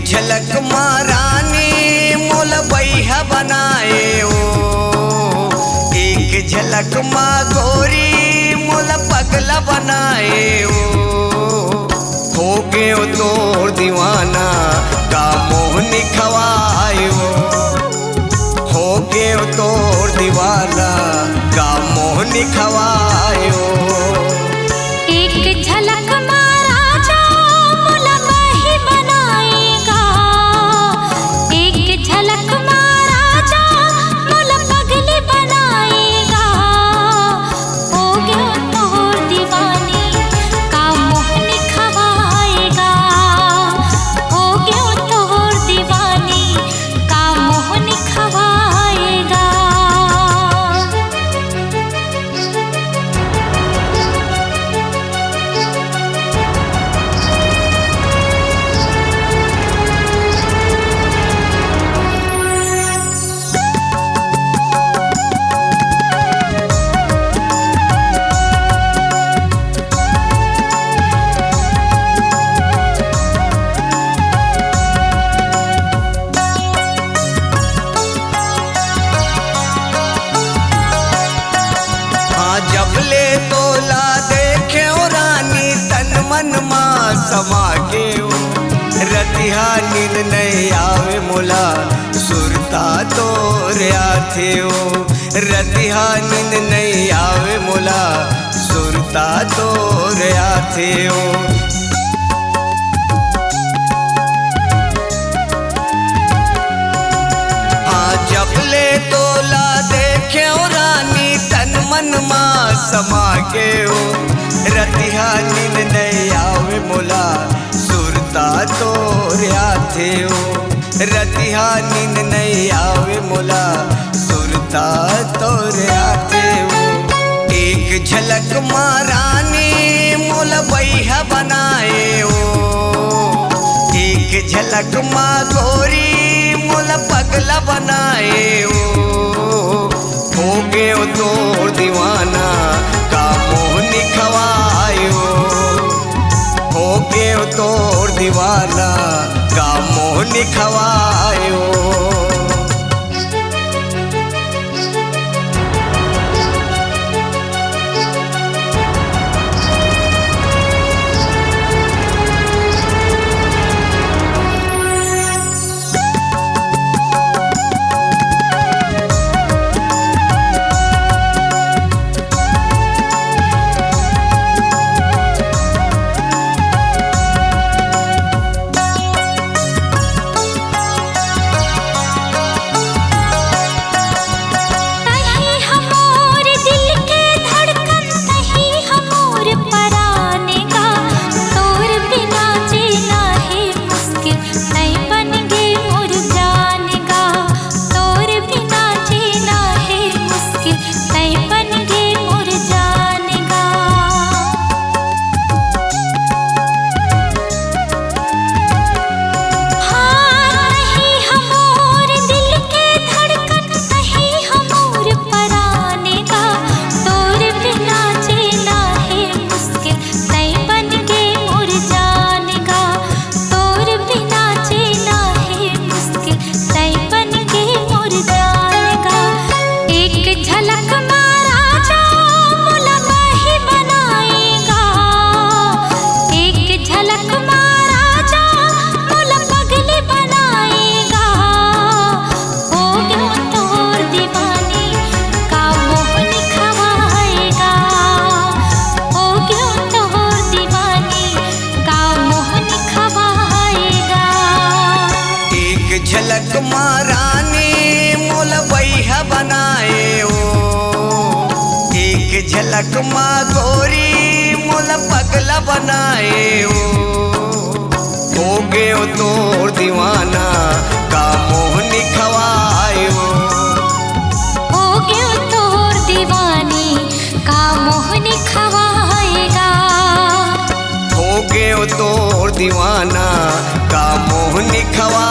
झलक महारानी मोल बैहा बनाए ओ, एक झलक माँ गोरी मोल पगला बनाए हो गए तोर दीवाना का मोहनी खवाए हो गए तोर दीवाना का मोहनी खवाए एक झलक महाराजा मोल बही बनाएगा, एक झलक महाराजा मोल पगली बनाएगा, हो गया तोर दीवानी का मोहनी खवाएगा, हो गया तोर दीवानी का मोहनी खवाएगा। जबले तोला देखे रानी तन मन माँ समा के रतिहा नींद नहीं आवे मोला सुरता तोरे आथे रतिहा नींद नहीं आवे मोला सुरता तोरे आथे जबले तोला देखे रानी तन मन माँ समा के रतिहा नींद नहीं आवे मोला सुरता तोरे आथे रतिहा नींद नहीं आवे मोला सुरता तोरे आथे एक झलक महारानी मोल बैहा बनाए एक झलक माँ गोरी मोल पगला बनाए हो गए तोर दीवाना का मोहनी खवाए हो गए तोर दीवाना का मोहनी खवाए झलक महारानी मोल बैहा बनाए एक झलक माँ गोरी मोल पगला बनाए हो गए तोर दीवाना का मोहनी खवाए हो गया तोर दीवानी का मोहनी खवाएगा, हो गए तोर दीवाना का मोहनी खवा